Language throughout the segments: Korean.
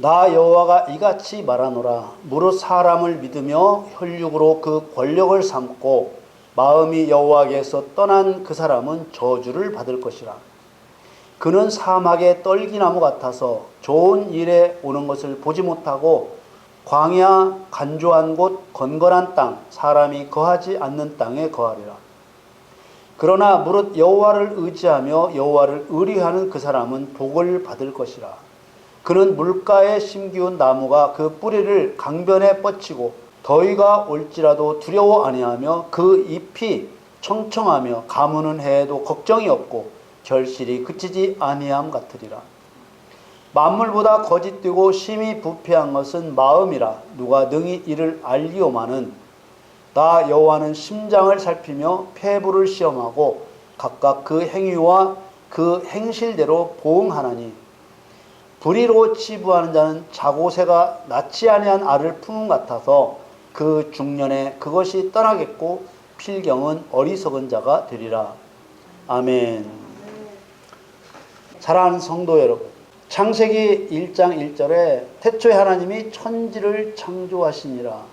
나 여호와가 이같이 말하노라. 무릇 사람을 믿으며 혈육으로 그 권력을 삼고 마음이 여호와께서 떠난 그 사람은 저주를 받을 것이라. 그는 사막의 떨기나무 같아서 좋은 일에 오는 것을 보지 못하고 광야 간조한 곳 건건한 땅 사람이 거하지 않는 땅에 거하리라. 그러나 무릇 여호와를 의지하며 여호와를 의뢰하는 그 사람은 복을 받을 것이라. 그는 물가에 심기운 나무가 그 뿌리를 강변에 뻗치고 더위가 올지라도 두려워 아니하며 그 잎이 청청하며 가무는 해에도 걱정이 없고 결실이 그치지 아니함 같으리라. 만물보다 거짓되고 심히 부패한 것은 마음이라. 누가 능히 이를 알리오마는 나 여호와는 심장을 살피며 폐부를 시험하고 각각 그 행위와 그 행실대로 보응하나니 불의로 치부하는 자는 자고새가 낳지 아니한 알을 품은 같아서 그 중년에 그것이 떠나겠고 필경은 어리석은 자가 되리라. 아멘. 사랑하는 성도 여러분, 창세기 1장 1절에 태초에 하나님이 천지를 창조하시니라.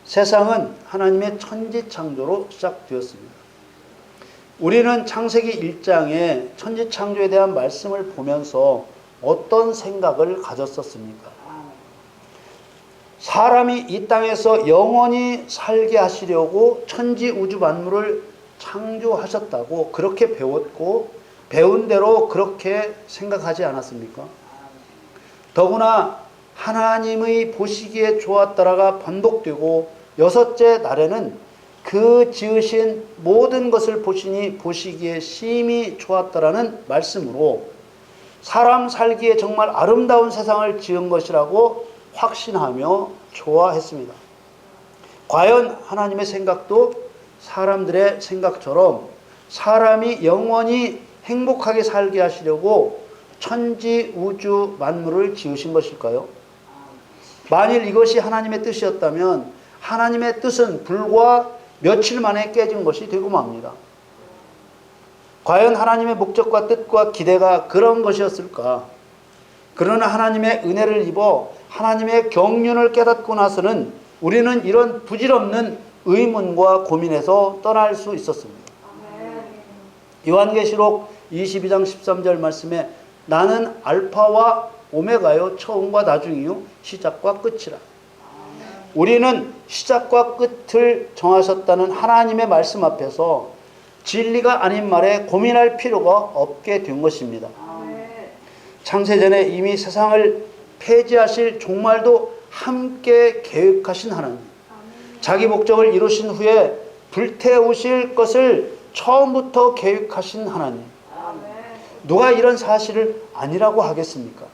세상은 하나님의 천지 창조로 시작되었습니다. 우리는 창세기 1장에 천지 창조에 대한 말씀을 보면서 어떤 생각을 가졌었습니까? 사람이 이 땅에서 영원히 살게 하시려고 천지 우주 만물을 창조하셨다고 그렇게 배웠고 배운 대로 그렇게 생각하지 않았습니까? 더구나 하나님의 보시기에 좋았더라가 반복되고 여섯째 날에는 그 지으신 모든 것을 보시니 보시기에 심히 좋았더라는 말씀으로 사람 살기에 정말 아름다운 세상을 지은 것이라고 확신하며 좋아했습니다. 과연 하나님의 생각도 사람들의 생각처럼 사람이 영원히 행복하게 살게 하시려고 천지 우주 만물을 지으신 것일까요? 만일 이것이 하나님의 뜻이었다면 하나님의 뜻은 불과 며칠 만에 깨진 것이 되고 맙니다. 과연 하나님의 목적과 뜻과 기대가 그런 것이었을까? 그러나 하나님의 은혜를 입어 하나님의 경륜을 깨닫고 나서는 우리는 이런 부질없는 의문과 고민에서 떠날 수 있었습니다. 요한계시록 22장 13절 말씀에 나는 알파와 오메가요 처음과 나중이요 시작과 끝이라. 우리는 시작과 끝을 정하셨다는 하나님의 말씀 앞에서 진리가 아닌 말에 고민할 필요가 없게 된 것입니다. 창세전에 이미 세상을 폐지하실 종말도 함께 계획하신 하나님, 자기 목적을 이루신 후에 불태우실 것을 처음부터 계획하신 하나님, 누가 이런 사실을 아니라고 하겠습니까?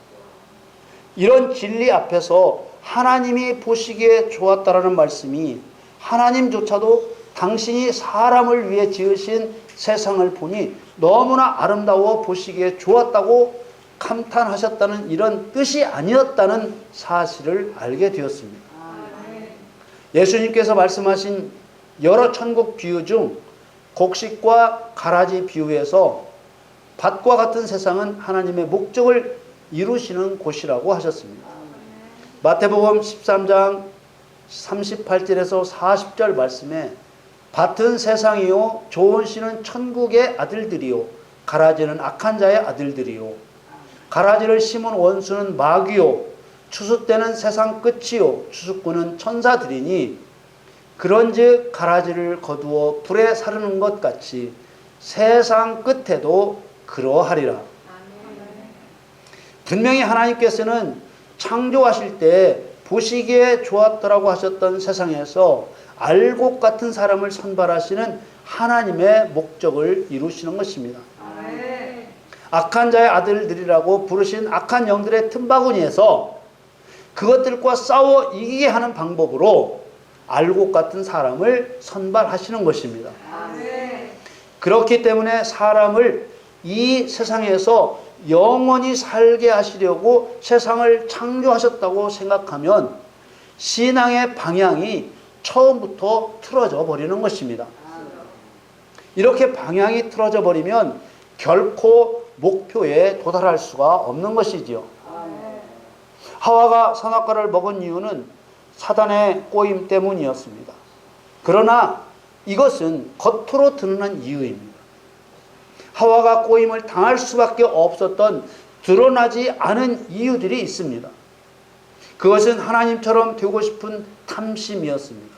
이런 진리 앞에서 하나님이 보시기에 좋았다라는 말씀이 하나님조차도 당신이 사람을 위해 지으신 세상을 보니 너무나 아름다워 보시기에 좋았다고 감탄하셨다는 이런 뜻이 아니었다는 사실을 알게 되었습니다. 예수님께서 말씀하신 여러 천국 비유 중 곡식과 가라지 비유에서 밭과 같은 세상은 하나님의 목적을 이루시는 곳이라고 하셨습니다. 마태복음 13장 38절에서 40절 말씀에 밭은 세상이요 좋은 씨는 천국의 아들들이요 가라지는 악한 자의 아들들이요 가라지를 심은 원수는 마귀요 추수 때는 세상 끝이요 추수꾼은 천사들이니 그런즉 가라지를 거두어 불에 사르는 것 같이 세상 끝에도 그러하리라. 분명히 하나님께서는 창조하실 때 보시기에 좋았더라고 하셨던 세상에서 알곡 같은 사람을 선발하시는 하나님의 목적을 이루시는 것입니다. 악한 자의 아들들이라고 부르신 악한 영들의 틈바구니에서 그것들과 싸워 이기게 하는 방법으로 알곡 같은 사람을 선발하시는 것입니다. 그렇기 때문에 사람을 이 세상에서 영원히 살게 하시려고 세상을 창조하셨다고 생각하면 신앙의 방향이 처음부터 틀어져 버리는 것입니다. 이렇게 방향이 틀어져 버리면 결코 목표에 도달할 수가 없는 것이지요. 하와가 선악과를 먹은 이유는 사단의 꼬임 때문이었습니다. 그러나 이것은 겉으로 드러난 이유입니다. 하와가 꼬임을 당할 수밖에 없었던 드러나지 않은 이유들이 있습니다. 그것은 하나님처럼 되고 싶은 탐심이었습니다.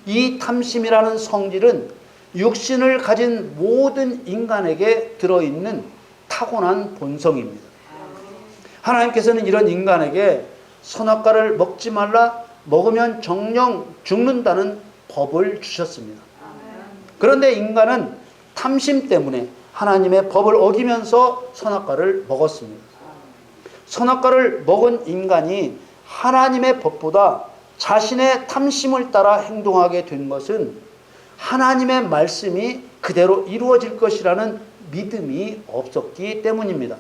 이 탐심이라는 성질은 육신을 가진 모든 인간에게 들어있는 타고난 본성입니다. 하나님께서는 이런 인간에게 선악과를 먹지 말라, 먹으면 정령 죽는다는 법을 주셨습니다. 그런데 인간은 탐심 때문에 하나님의 법을 어기면서 선악과를 먹었습니다. 선악과를 먹은 인간이 하나님의 법보다 자신의 탐심을 따라 행동하게 된 것은 하나님의 말씀이 그대로 이루어질 것이라는 믿음이 없었기 때문입니다.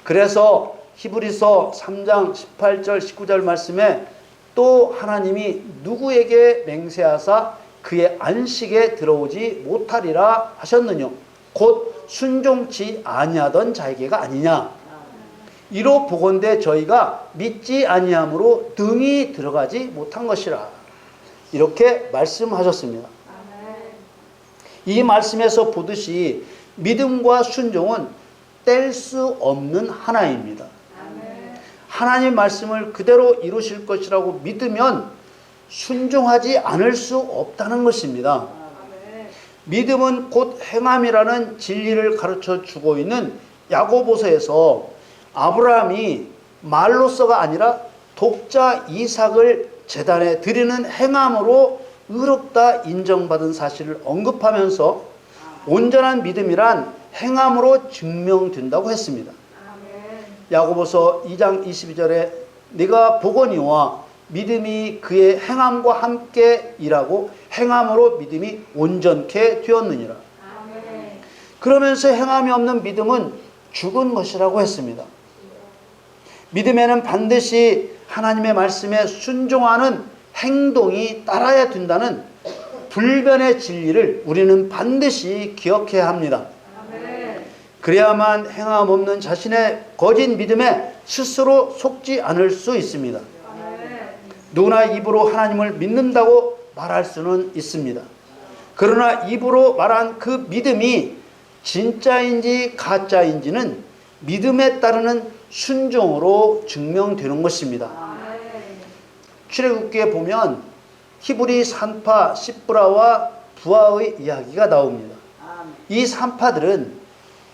그래서 히브리서 3장 18절 19절 말씀에 또 하나님이 누구에게 맹세하사 그의 안식에 들어오지 못하리라 하셨느냐, 곧 순종치 아니하던 자에게가 아니냐. 이로 보건대 저희가 믿지 아니함으로 등이 들어가지 못한 것이라. 이렇게 말씀하셨습니다. 이 말씀에서 보듯이 믿음과 순종은 뗄 수 없는 하나입니다. 하나님 말씀을 그대로 이루실 것이라고 믿으면 순종하지 않을 수 없다는 것입니다. 믿음은 곧 행함이라는 진리를 가르쳐 주고 있는 야고보서에서 아브라함이 말로서가 아니라 독자 이삭을 제단에 드리는 행함으로 의롭다 인정받은 사실을 언급하면서 온전한 믿음이란 행함으로 증명된다고 했습니다. 야고보서 2장 22절에 네가 보거니와 믿음이 그의 행함과 함께 일하고 행함으로 믿음이 온전케 되었느니라. 그러면서 행함이 없는 믿음은 죽은 것이라고 했습니다. 믿음에는 반드시 하나님의 말씀에 순종하는 행동이 따라야 된다는 불변의 진리를 우리는 반드시 기억해야 합니다. 그래야만 행함 없는 자신의 거짓 믿음에 스스로 속지 않을 수 있습니다. 누구나 입으로 하나님을 믿는다고 말할 수는 있습니다. 그러나 입으로 말한 그 믿음이 진짜인지 가짜인지는 믿음에 따르는 순종으로 증명되는 것입니다. 출애굽기에 보면 히브리 산파 시브라와 부하의 이야기가 나옵니다. 이 산파들은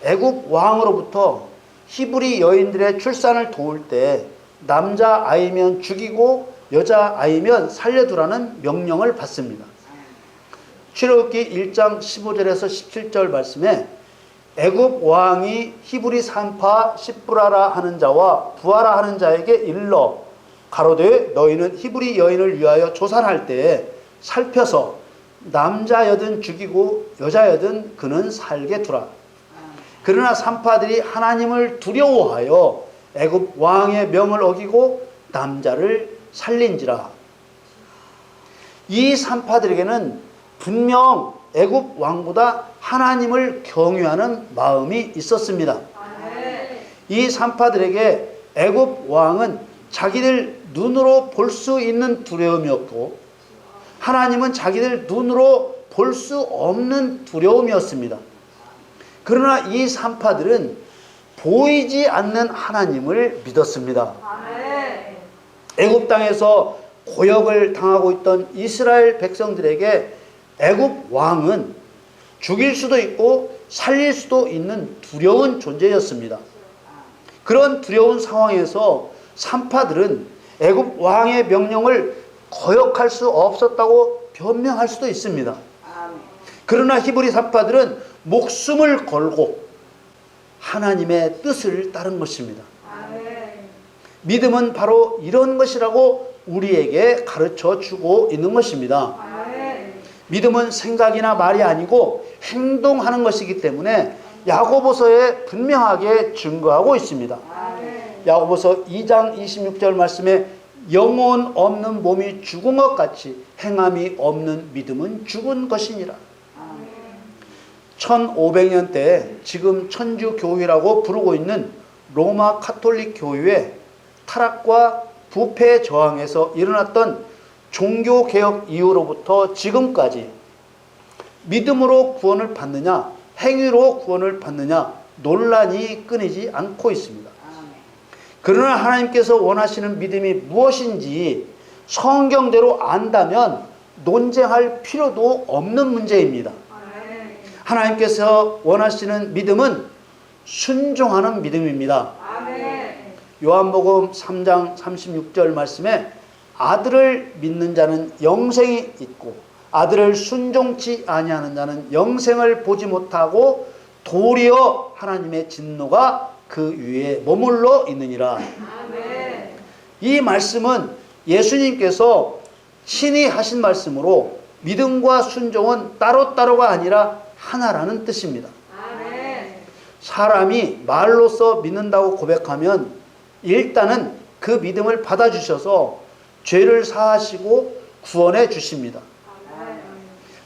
애굽 왕으로부터 히브리 여인들의 출산을 도울 때 남자 아이면 죽이고 여자 아이면 살려두라는 명령을 받습니다. 출애굽기 1장 15절에서 17절 말씀에 애굽 왕이 히브리 산파 시브라라 하는 자와 부하라 하는 자에게 일러 가로되 너희는 히브리 여인을 위하여 조산할 때에 살펴서 남자여든 죽이고 여자여든 그는 살게 두라. 그러나 산파들이 하나님을 두려워하여 애굽 왕의 명을 어기고 남자를 살린지라. 이 산파들에게는 분명 애굽 왕보다 하나님을 경외하는 마음이 있었습니다. 이 산파들에게 애굽 왕은 자기들 눈으로 볼 수 있는 두려움이었고 하나님은 자기들 눈으로 볼 수 없는 두려움이었습니다. 그러나 이 산파들은 보이지 않는 하나님을 믿었습니다. 애굽 땅에서 고역을 당하고 있던 이스라엘 백성들에게 애굽 왕은 죽일 수도 있고 살릴 수도 있는 두려운 존재였습니다. 그런 두려운 상황에서 산파들은 애굽 왕의 명령을 거역할 수 없었다고 변명할 수도 있습니다. 그러나 히브리 산파들은 목숨을 걸고 하나님의 뜻을 따른 것입니다. 믿음은 바로 이런 것이라고 우리에게 가르쳐 주고 있는 것입니다. 믿음은 생각이나 말이 아니고 행동하는 것이기 때문에 야고보서에 분명하게 증거하고 있습니다. 야고보서 2장 26절 말씀에 영혼 없는 몸이 죽은 것 같이 행함이 없는 믿음은 죽은 것이니라. 1500년대에 지금 천주교회라고 부르고 있는 로마 카톨릭 교회에 타락과 부패 저항에서 일어났던 종교개혁 이후로부터 지금까지 믿음으로 구원을 받느냐 행위로 구원을 받느냐 논란이 끊이지 않고 있습니다. 그러나 하나님께서 원하시는 믿음이 무엇인지 성경대로 안다면 논쟁할 필요도 없는 문제입니다. 하나님께서 원하시는 믿음은 순종하는 믿음입니다. 요한복음 3장 36절 말씀에 아들을 믿는 자는 영생이 있고 아들을 순종치 아니하는 자는 영생을 보지 못하고 도리어 하나님의 진노가 그 위에 머물러 있느니라. 이 말씀은 예수님께서 친히 하신 말씀으로 믿음과 순종은 따로따로가 아니라 하나라는 뜻입니다. 사람이 말로써 믿는다고 고백하면 일단은 그 믿음을 받아주셔서 죄를 사하시고 구원해 주십니다.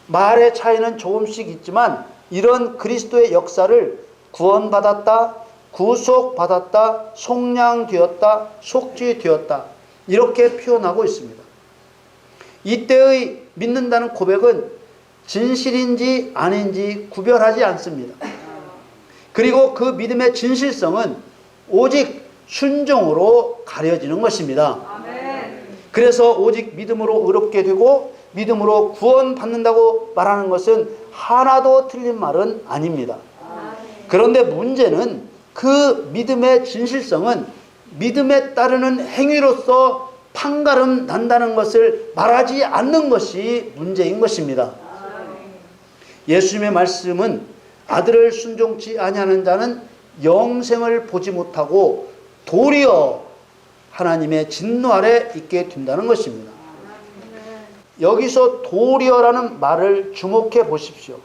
말의 차이는 조금씩 있지만 이런 그리스도의 역사를 구원받았다, 구속받았다, 속량되었다, 속죄되었다 이렇게 표현하고 있습니다. 이때의 믿는다는 고백은 진실인지 아닌지 구별하지 않습니다. 그리고 그 믿음의 진실성은 오직 순종으로 가려지는 것입니다. 그래서 오직 믿음으로 의롭게 되고 믿음으로 구원받는다고 말하는 것은 하나도 틀린 말은 아닙니다. 그런데 문제는 그 믿음의 진실성은 믿음에 따르는 행위로서 판가름 난다는 것을 말하지 않는 것이 문제인 것입니다. 예수님의 말씀은 아들을 순종치 아니하는 자는 영생을 보지 못하고 도리어 하나님의 진노 아래 있게 된다는 것입니다. 여기서 도리어라는 말을 주목해 보십시오.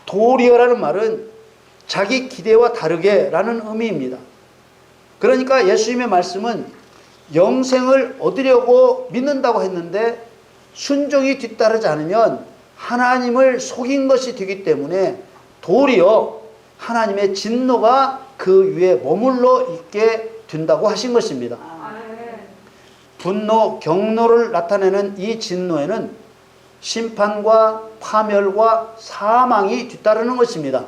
도리어라는 말은 자기 기대와 다르게 라는 의미입니다. 그러니까 예수님의 말씀은 영생을 얻으려고 믿는다고 했는데 순종이 뒤따르지 않으면 하나님을 속인 것이 되기 때문에 도리어 하나님의 진노가 그 위에 머물러 있게 된다고 하신 것입니다. 분노, 경노를 나타내는 이 진노에는 심판과 파멸과 사망이 뒤따르는 것입니다.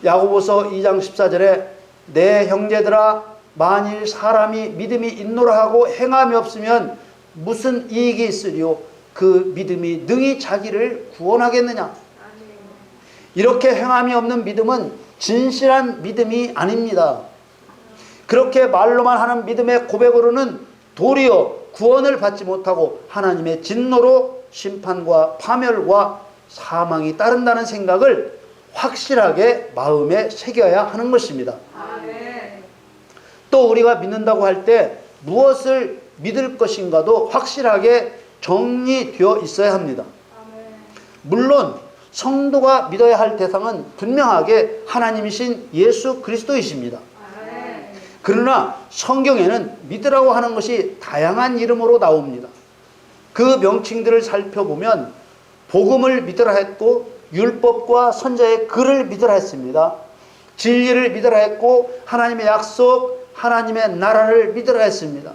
야고보서 2장 14절에 내 형제들아 만일 사람이 믿음이 있노라 하고 행함이 없으면 무슨 이익이 있으리요 그 믿음이 능히 자기를 구원하겠느냐. 이렇게 행함이 없는 믿음은 진실한 믿음이 아닙니다. 그렇게 말로만 하는 믿음의 고백으로는 도리어 구원을 받지 못하고 하나님의 진노로 심판과 파멸과 사망이 따른다는 생각을 확실하게 마음에 새겨야 하는 것입니다. 또 우리가 믿는다고 할 때 무엇을 믿을 것인가도 확실하게 정리되어 있어야 합니다. 물론 성도가 믿어야 할 대상은 분명하게 하나님이신 예수 그리스도이십니다. 그러나 성경에는 믿으라고 하는 것이 다양한 이름으로 나옵니다. 그 명칭들을 살펴보면 복음을 믿으라 했고 율법과 선자의 글을 믿으라 했습니다. 진리를 믿으라 했고 하나님의 약속, 하나님의 나라를 믿으라 했습니다.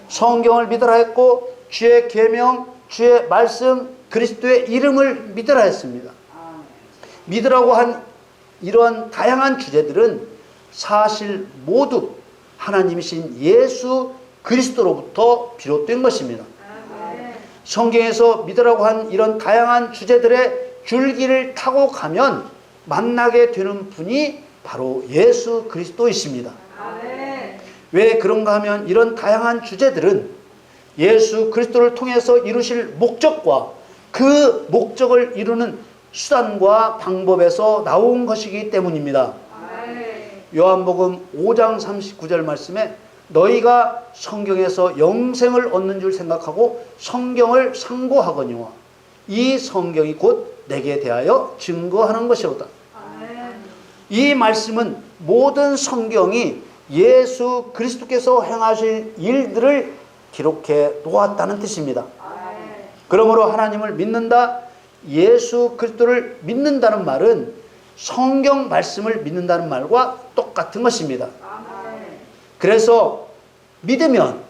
성경을 믿으라 했고 주의 계명, 주의 말씀, 그리스도의 이름을 믿으라 했습니다. 믿으라고 한 이러한 다양한 주제들은 사실 모두 하나님이신 예수 그리스도로부터 비롯된 것입니다. 성경에서 믿으라고 한 이런 다양한 주제들의 줄기를 타고 가면 만나게 되는 분이 바로 예수 그리스도이십니다. 왜 그런가 하면 이런 다양한 주제들은 예수 그리스도를 통해서 이루실 목적과 그 목적을 이루는 수단과 방법에서 나온 것이기 때문입니다. 요한복음 5장 39절 말씀에 너희가 성경에서 영생을 얻는 줄 생각하고 성경을 상고하거니와 이 성경이 곧 내게 대하여 증거하는 것이로다. 이 말씀은 모든 성경이 예수 그리스도께서 행하실 일들을 기록해 놓았다는 뜻입니다. 그러므로 하나님을 믿는다, 예수 그리스도를 믿는다는 말은 성경 말씀을 믿는다는 말과 똑같은 것입니다. 그래서 믿으면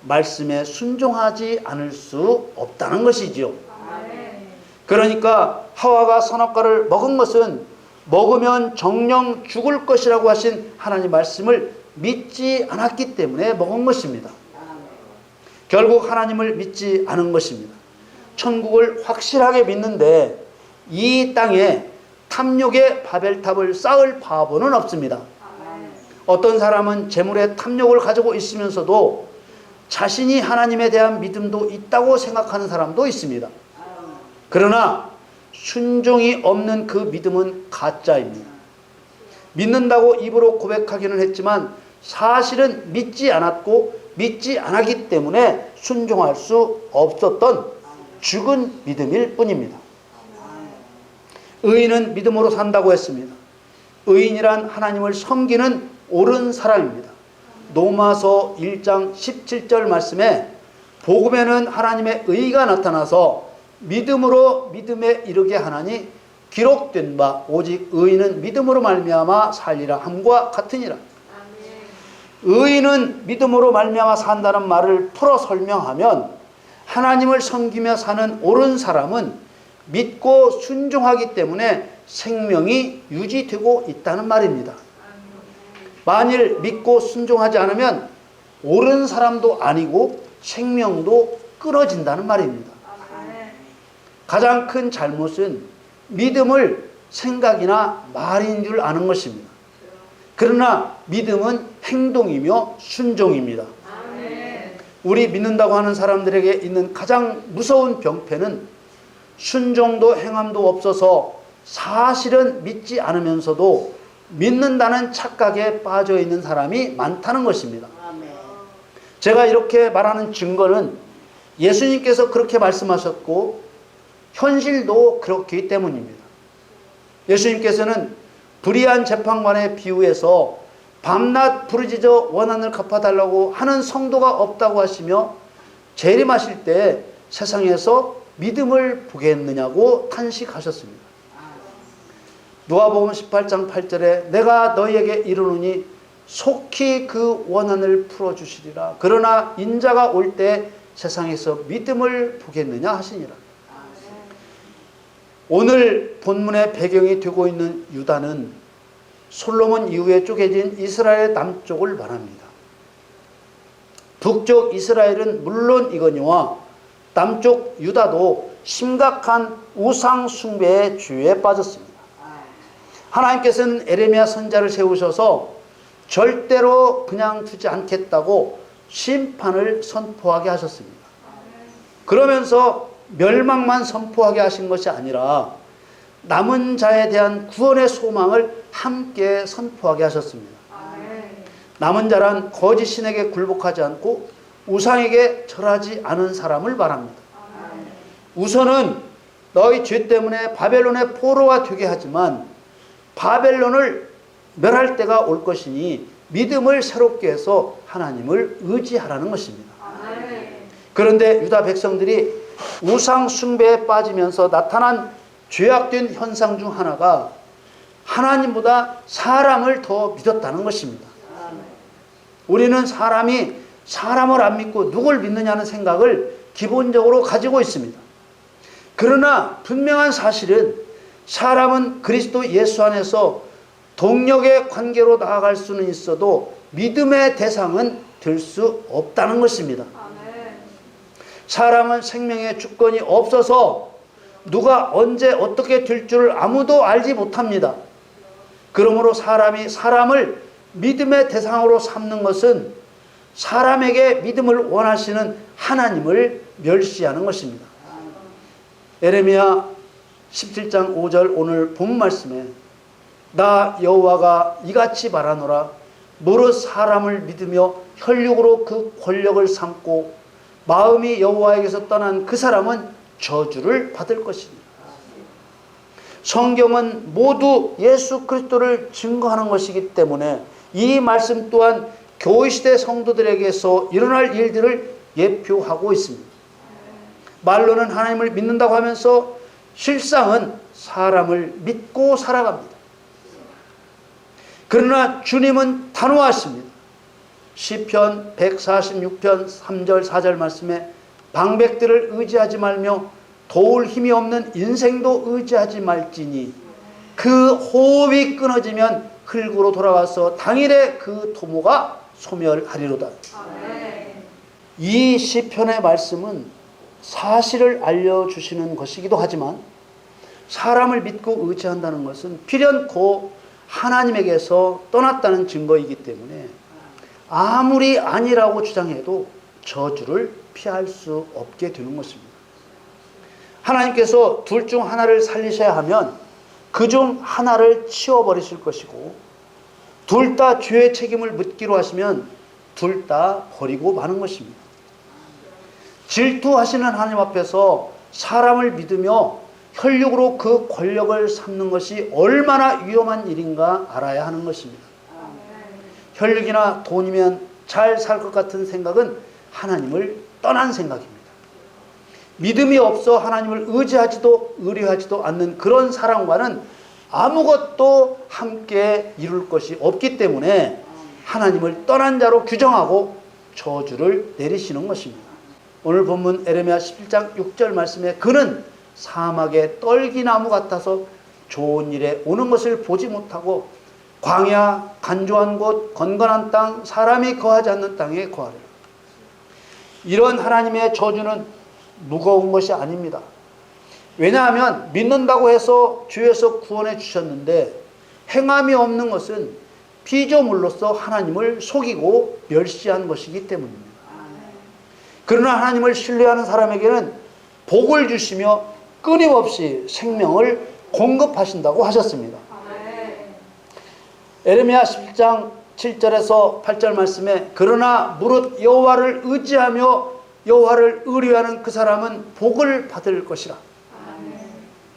말씀에 순종하지 않을 수 없다는 것이지요. 그러니까 하와가 선악과를 먹은 것은 먹으면 정령 죽을 것이라고 하신 하나님 말씀을 믿지 않았기 때문에 먹은 것입니다. 결국 하나님을 믿지 않은 것입니다. 천국을 확실하게 믿는데 이 땅에 탐욕의 바벨탑을 쌓을 바보는 없습니다. 어떤 사람은 재물의 탐욕을 가지고 있으면서도 자신이 하나님에 대한 믿음도 있다고 생각하는 사람도 있습니다. 그러나 순종이 없는 그 믿음은 가짜입니다. 믿는다고 입으로 고백하기는 했지만 사실은 믿지 않았고 믿지 않았기 때문에 순종할 수 없었던 죽은 믿음일 뿐입니다. 의인은 믿음으로 산다고 했습니다. 의인이란 하나님을 섬기는 옳은 사람입니다. 로마서 1장 17절 말씀에 복음에는 하나님의 의가 나타나서 믿음으로 믿음에 이르게 하나니 기록된 바 오직 의인은 믿음으로 말미암아 살리라 함과 같으니라. 의인은 믿음으로 말미암아 산다는 말을 풀어 설명하면 하나님을 섬기며 사는 옳은 사람은 믿고 순종하기 때문에 생명이 유지되고 있다는 말입니다. 만일 믿고 순종하지 않으면 옳은 사람도 아니고 생명도 끊어진다는 말입니다. 가장 큰 잘못은 믿음을 생각이나 말인 줄 아는 것입니다. 그러나 믿음은 행동이며 순종입니다. 우리 믿는다고 하는 사람들에게 있는 가장 무서운 병폐는 순종도 행함도 없어서 사실은 믿지 않으면서도 믿는다는 착각에 빠져 있는 사람이 많다는 것입니다. 제가 이렇게 말하는 증거는 예수님께서 그렇게 말씀하셨고 현실도 그렇기 때문입니다. 예수님께서는 불의한 재판관의 비유에서 밤낮 부르짖어 원한을 갚아달라고 하는 성도가 없다고 하시며 재림하실 때 세상에서 믿음을 보겠느냐고 탄식하셨습니다. 누가복음 18장 8절에 내가 너희에게 이르노니 속히 그 원한을 풀어주시리라. 그러나 인자가 올 때 세상에서 믿음을 보겠느냐 하시니라. 오늘 본문의 배경이 되고 있는 유다는 솔로몬 이후에 쪼개진 이스라엘 남쪽을 말합니다. 북쪽 이스라엘은 물론이거니와 남쪽 유다도 심각한 우상 숭배의 주에 빠졌습니다. 하나님께서는 에레미야 선지자를 세우셔서 절대로 그냥 두지 않겠다고 심판을 선포하게 하셨습니다. 그러면서 멸망만 선포하게 하신 것이 아니라 남은 자에 대한 구원의 소망을 함께 선포하게 하셨습니다. 남은 자란 거짓 신에게 굴복하지 않고 우상에게 절하지 않은 사람을 말합니다. 우선은 너희 죄 때문에 바벨론의 포로가 되게 하지만 바벨론을 멸할 때가 올 것이니 믿음을 새롭게 해서 하나님을 의지하라는 것입니다. 그런데 유다 백성들이 우상 숭배에 빠지면서 나타난 죄악된 현상 중 하나가 하나님보다 사람을 더 믿었다는 것입니다. 우리는 사람이 사람을 안 믿고 누굴 믿느냐는 생각을 기본적으로 가지고 있습니다. 그러나 분명한 사실은 사람은 그리스도 예수 안에서 동력의 관계로 나아갈 수는 있어도 믿음의 대상은 될 수 없다는 것입니다. 사람은 생명의 주권이 없어서 누가 언제 어떻게 될 줄을 아무도 알지 못합니다. 그러므로 사람이 사람을 믿음의 대상으로 삼는 것은 사람에게 믿음을 원하시는 하나님을 멸시하는 것입니다. 에레미야 17장 5절 오늘 본 말씀에 나 여호와가 이같이 말하노라 무릇 사람을 믿으며 혈육으로 그 권력을 삼고 마음이 여호와에게서 떠난 그 사람은 저주를 받을 것입니다. 성경은 모두 예수 그리스도를 증거하는 것이기 때문에 이 말씀 또한 교회시대 성도들에게서 일어날 일들을 예표하고 있습니다. 말로는 하나님을 믿는다고 하면서 실상은 사람을 믿고 살아갑니다. 그러나 주님은 단호하십니다. 시편 146편 3절 4절 말씀에 방백들을 의지하지 말며 도울 힘이 없는 인생도 의지하지 말지니 그 호흡이 끊어지면 흙으로 돌아가서 당일에 그 토모가 소멸하리로다. 이 시편의 말씀은 사실을 알려주시는 것이기도 하지만 사람을 믿고 의지한다는 것은 필연코 하나님에게서 떠났다는 증거이기 때문에 아무리 아니라고 주장해도 저주를 피할 수 없게 되는 것입니다. 하나님께서 둘 중 하나를 살리셔야 하면 그 중 하나를 치워버리실 것이고 둘 다 죄의 책임을 묻기로 하시면 둘 다 버리고 마는 것입니다. 질투하시는 하나님 앞에서 사람을 믿으며 혈육으로 그 권력을 삼는 것이 얼마나 위험한 일인가 알아야 하는 것입니다. 혈육이나 돈이면 잘 살 것 같은 생각은 하나님을 떠난 생각입니다. 믿음이 없어 하나님을 의지하지도 의뢰하지도 않는 그런 사람과는 아무것도 함께 이룰 것이 없기 때문에 하나님을 떠난 자로 규정하고 저주를 내리시는 것입니다. 오늘 본문 에레미야 11장 6절 말씀에 그는 사막의 떨기나무 같아서 좋은 일에 오는 것을 보지 못하고 광야, 간조한 곳, 건건한 땅, 사람이 거하지 않는 땅에 거하리라. 이런 하나님의 저주는 무거운 것이 아닙니다. 왜냐하면 믿는다고 해서 주에서 구원해 주셨는데 행함이 없는 것은 피조물로서 하나님을 속이고 멸시한 것이기 때문입니다. 그러나 하나님을 신뢰하는 사람에게는 복을 주시며 끊임없이 생명을 공급하신다고 하셨습니다. 에레미야 11장 7절에서 8절 말씀에 그러나 무릇 여호와를 의지하며 여호와를 의뢰하는 그 사람은 복을 받을 것이라.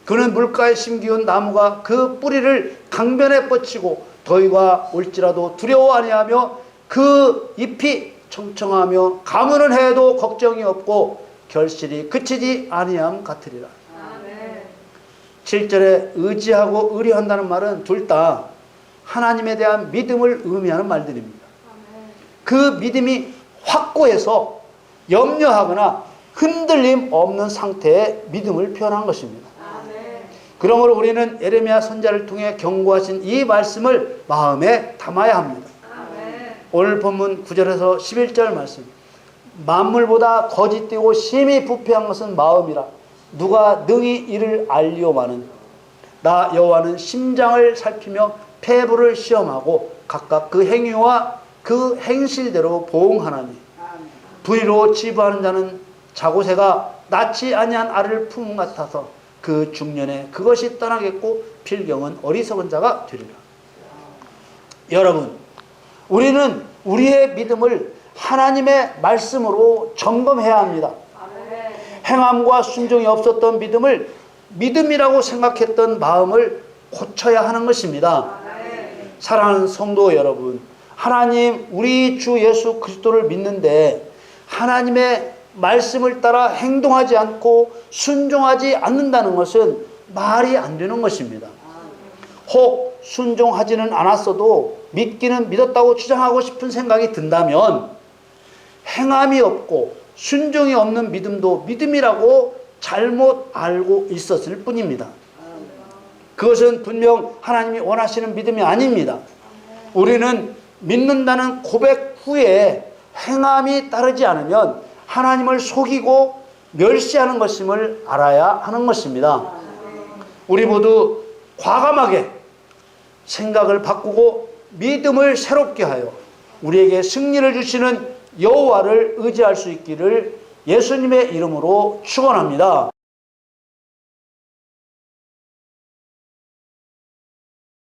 그는 물가에 심기운 나무가 그 뿌리를 강변에 뻗치고 더위가 올지라도 두려워 아니하며 그 잎이 청청하며 가무는 해도 걱정이 없고 결실이 그치지 아니함 같으리라. 7절에 의지하고 의뢰한다는 말은 둘 다 하나님에 대한 믿음을 의미하는 말들입니다. 그 믿음이 확고해서 염려하거나 흔들림 없는 상태의 믿음을 표현한 것입니다. 그러므로 우리는 예레미야 선지자를 통해 경고하신 이 말씀을 마음에 담아야 합니다. 오늘 본문 9절에서 11절 말씀. 만물보다 거짓되고 심히 부패한 것은 마음이라. 누가 능히 이를 알리오마는. 나 여호와는 심장을 살피며 폐부를 시험하고 각각 그 행위와 그 행실대로 보응하나니. 불의로 지부하는 자는 자고새가 낳지 아니한 알을 품은 같아서 그 중년에 그것이 떠나겠고 필경은 어리석은 자가 되리라. 여러분, 우리는 우리의 믿음을 하나님의 말씀으로 점검해야 합니다. 행함과 순종이 없었던 믿음을 믿음이라고 생각했던 마음을 고쳐야 하는 것입니다. 사랑하는 성도 여러분, 하나님 우리 주 예수 그리스도를 믿는데 하나님의 말씀을 따라 행동하지 않고 순종하지 않는다는 것은 말이 안 되는 것입니다. 혹 순종하지는 않았어도 믿기는 믿었다고 주장하고 싶은 생각이 든다면 행함이 없고 순종이 없는 믿음도 믿음이라고 잘못 알고 있었을 뿐입니다. 그것은 분명 하나님이 원하시는 믿음이 아닙니다. 우리는 믿는다는 고백 후에 행함이 따르지 않으면 하나님을 속이고 멸시하는 것임을 알아야 하는 것입니다. 우리 모두 과감하게 생각을 바꾸고 믿음을 새롭게 하여 우리에게 승리를 주시는 여호와를 의지할 수 있기를 예수님의 이름으로 축원합니다.